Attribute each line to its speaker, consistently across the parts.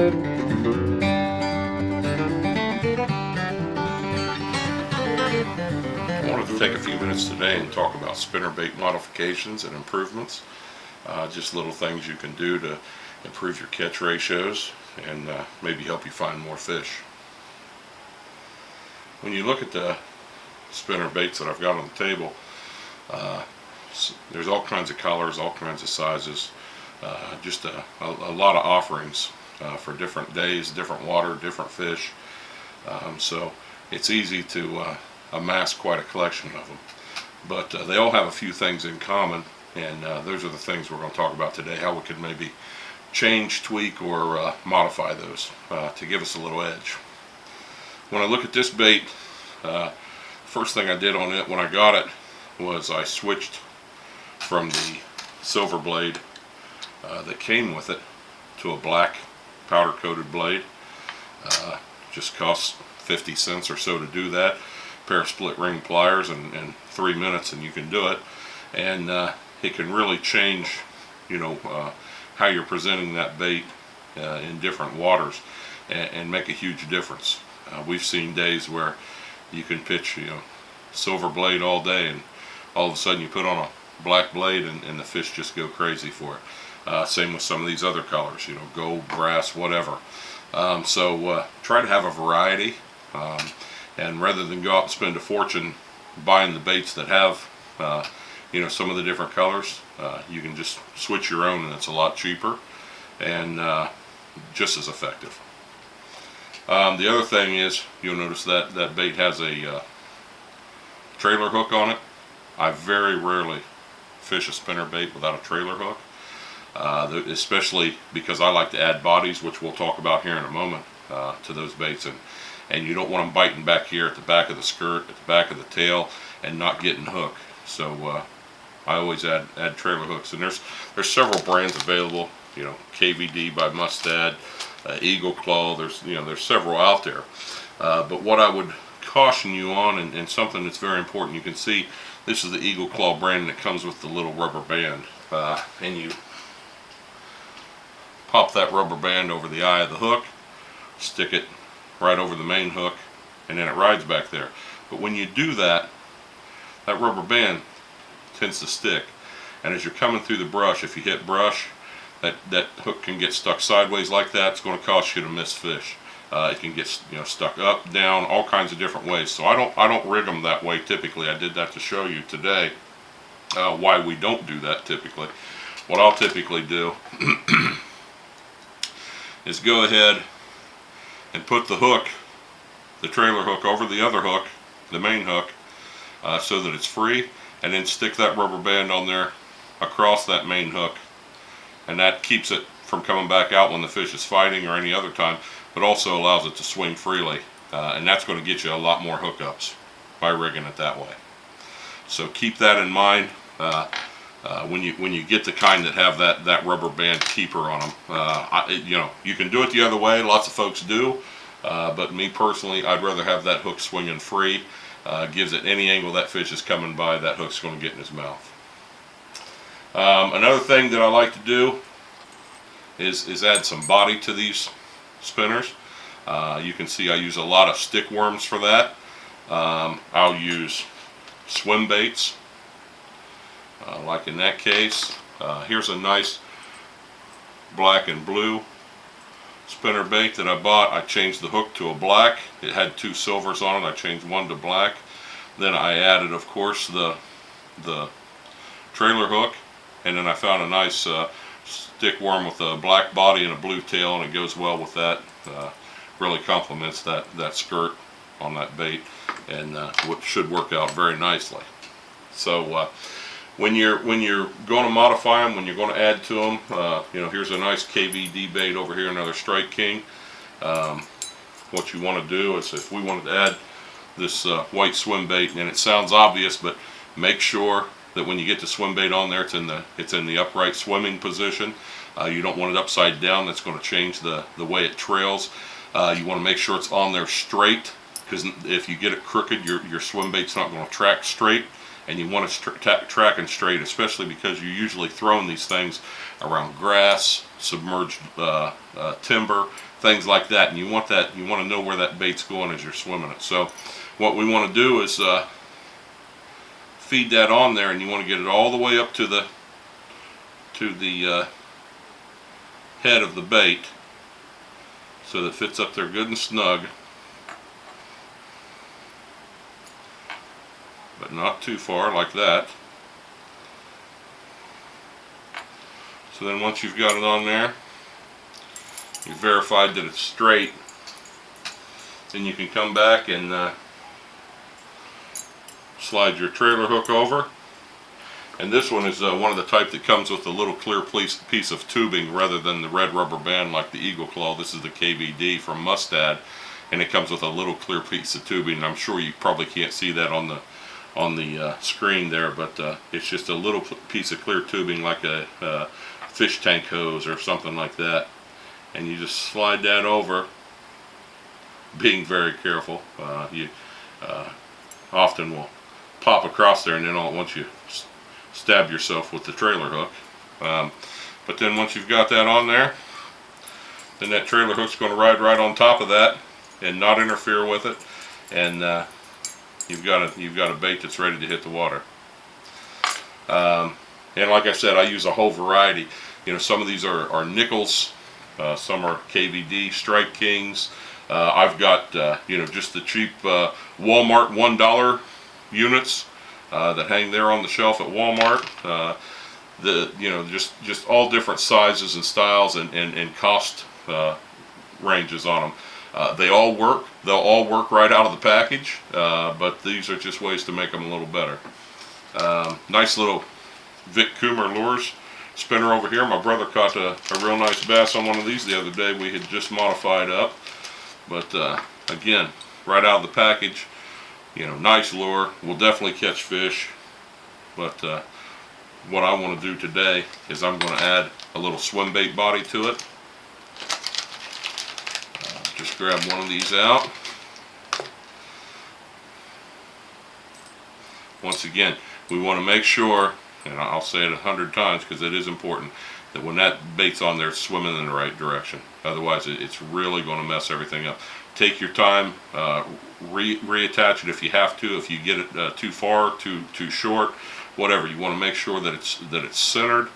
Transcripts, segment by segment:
Speaker 1: I wanted to take a few minutes today and talk about spinnerbait modifications and improvements. Just little things you can do to improve your catch ratios and maybe help you find more fish. When you look at the spinner baits that I've got on the table, there's all kinds of colors, all kinds of sizes, just a lot of offerings for different days, different water, different fish. So it's easy to amass quite a collection of them. But they all have a few things in common, and those are the things we're going to talk about today, how we could maybe change, tweak, or modify those to give us a little edge. When I look at this bait, first thing I did on it when I got it was I switched from the silver blade that came with it to a black powder coated blade. Just costs 50 cents or so to do that. A pair of split ring pliers and 3 minutes and you can do it. And it can really change, how you're presenting that bait in different waters and make a huge difference. We've seen days where you can pitch, silver blade all day, and all of a sudden you put on a black blade and the fish just go crazy for it. Same with some of these other colors, gold, brass, whatever. So try to have a variety, and rather than go out and spend a fortune buying the baits that have some of the different colors, you can just switch your own, and it's a lot cheaper and just as effective. The other thing is, you'll notice that that bait has a trailer hook on it. I very rarely fish a spinner bait without a trailer hook, especially because I like to add bodies, which we'll talk about here in a moment, to those baits, and you don't want them biting back here at the back of the skirt, at the back of the tail, and not getting hooked. So I always add trailer hooks, and there's several brands available. KVD by Mustad, Eagle Claw. There's several out there. But what I would caution you on, and something that's very important, you can see this is the Eagle Claw brand that comes with the little rubber band, and you pop that rubber band over the eye of the hook, stick it right over the main hook, and then it rides back there. But when you do that, that rubber band tends to stick, and as you're coming through the brush, if you hit brush, that hook can get stuck sideways like that. It's going to cause you to miss fish. It can get stuck up, down, all kinds of different ways. So I don't rig them that way typically. I did that to show you today why we don't do that typically. What I'll typically do is go ahead and put the hook, the trailer hook, over the other hook, the main hook, so that it's free, and then stick that rubber band on there across that main hook, and that keeps it from coming back out when the fish is fighting or any other time, but also allows it to swing freely, and that's going to get you a lot more hookups by rigging it that way. So keep that in mind when you get the kind that have that rubber band keeper on them. You can do it the other way. Lots of folks do, but me personally, I'd rather have that hook swinging free. Gives it any angle that fish is coming by, that hook's going to get in his mouth. Another thing that I like to do is add some body to these spinners. You can see I use a lot of stick worms for that. I'll use swim baits, like in that case. Here's a nice black and blue spinner bait that I bought. I changed the hook to a black. It had 2 silvers on it. I changed one to black. Then I added, of course, the trailer hook, and then I found a nice stick worm with a black body and a blue tail, and it goes well with that. Really complements that skirt on that bait, and what should work out very nicely. So when you're going to modify them, when you're going to add to them, here's a nice KVD bait over here, another Strike King. What you want to do is, if we wanted to add this white swim bait, and it sounds obvious, but make sure that when you get the swim bait on there, it's in the upright swimming position. You don't want it upside down. That's going to change the way it trails. You want to make sure it's on there straight, because if you get it crooked, your swim bait's not going to track straight, and you want it tracking straight, especially because you're usually throwing these things around grass, submerged timber, things like that. And you want to know where that bait's going as you're swimming it. So what we want to do is feed that on there, and you want to get it all the way up to the head of the bait, so that it fits up there good and snug, but not too far like that. So then once you've got it on there, you've verified that it's straight, then you can come back and slide your trailer hook over. And this one is one of the type that comes with a little clear piece of tubing rather than the red rubber band like the Eagle Claw. This is the KVD from Mustad, and it comes with a little clear piece of tubing. And I'm sure you probably can't see that on the screen there, but it's just a little piece of clear tubing like a fish tank hose or something like that. And you just slide that over, being very careful. You often will pop across there, and then all at once you stab yourself with the trailer hook. But then once you've got that on there, then that trailer hook's going to ride right on top of that and not interfere with it, and you've got a bait that's ready to hit the water. And like I said, I use a whole variety. You know, some of these are nickels, some are KVD Strike Kings. I've got you know, just the cheap Walmart $1 units that hang there on the shelf at Walmart. You know, just all different sizes and styles and cost ranges on them. They all work. They'll all work right out of the package, but these are just ways to make them a little better. Nice little Vic Coomer lures spinner over here. My brother caught a real nice bass on one of these the other day. We had just modified up, but again, right out of the package. You know, nice lure, will definitely catch fish, but what I want to do today is I'm going to add a little swim bait body to it. Just grab one of these out. Once again, we want to make sure, and I'll say it 100 times because it is important, that when that bait's on there, it's swimming in the right direction. Otherwise, it's really going to mess everything up. Take your time, reattach it if you have to. If you get it too far, too short, whatever, you want to make sure that it's centered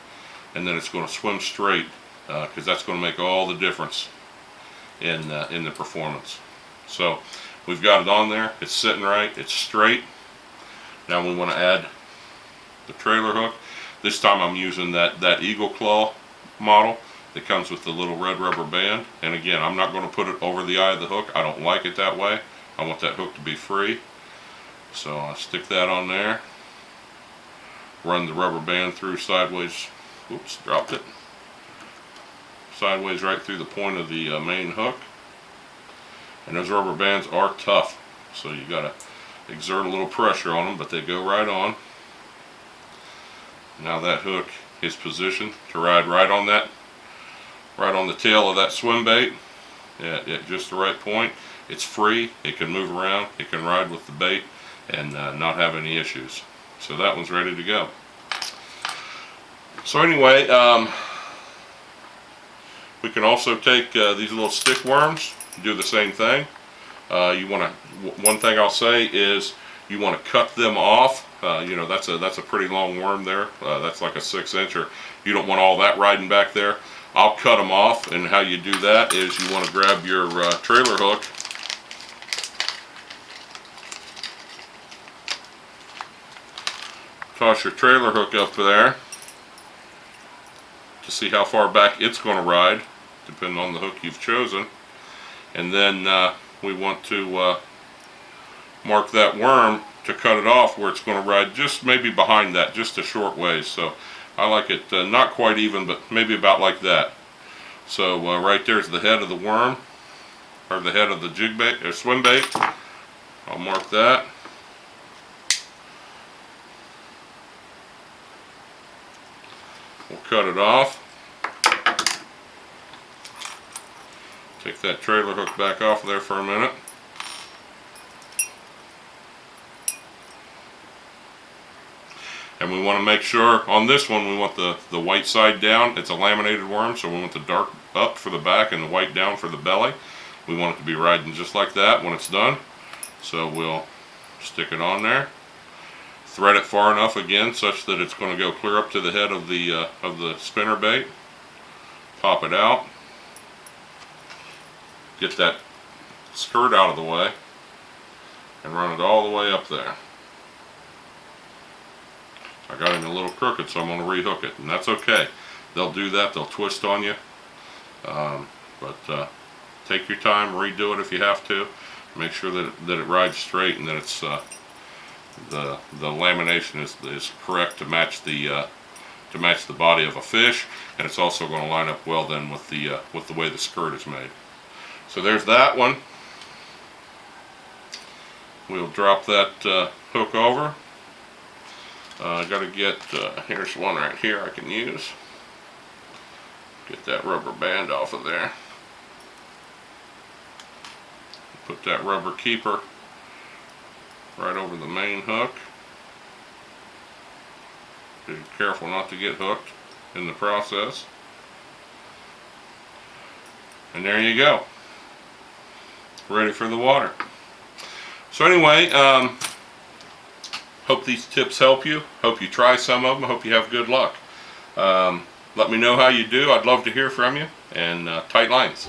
Speaker 1: and that it's going to swim straight, because that's going to make all the difference in the performance. So we've got it on there. It's sitting right. It's straight. Now we want to add the trailer hook. This time I'm using that Eagle Claw model that comes with the little red rubber band. And again, I'm not going to put it over the eye of the hook. I don't like it that way. I want that hook to be free. So I'll stick that on there. Run the rubber band through sideways. Oops, dropped it. Sideways right through the point of the main hook. And those rubber bands are tough, so you got to exert a little pressure on them, but they go right on. Now that hook is positioned to ride right on the tail of that swim bait at just the right point. It's free, it can move around, it can ride with the bait and not have any issues. So that one's ready to go. So anyway, we can also take these little stick worms, do the same thing. One thing I'll say is you want to cut them off. You know, that's a pretty long worm there. That's like a 6-incher. You don't want all that riding back there. I'll cut them off, and how you do that is you want to grab your trailer hook, toss your trailer hook up there to see how far back it's going to ride, depending on the hook you've chosen. And then we want to mark that worm to cut it off where it's going to ride just maybe behind that, just a short ways. So I like it not quite even, but maybe about like that. So right there's the head of the worm, or the head of the jig bait or swim bait. I'll mark that. We'll cut it off. Take that trailer hook back off there for a minute. And we want to make sure on this one we want the white side down. It's a laminated worm, so we want the dark up for the back and the white down for the belly. We want it to be riding just like that when it's done. So we'll stick it on there. Thread it far enough again such that it's going to go clear up to the head of the spinnerbait. Pop it out. Get that skirt out of the way and run it all the way up there. I got it a little crooked, so I'm going to rehook it, and that's okay. They'll do that. They'll twist on you, but take your time. Redo it if you have to. Make sure that it rides straight and that it's the lamination is correct to match the body of a fish, and it's also going to line up well then with the way the skirt is made. So there's that one. We'll drop that hook over. I got to get, here's one right here I can use. Get that rubber band off of there. Put that rubber keeper right over the main hook. Be careful not to get hooked in the process. And there you go. Ready for the water. So anyway, hope these tips help you. Hope you try some of them. Hope you have good luck. Let me know how you do. I'd love to hear from you. And tight lines.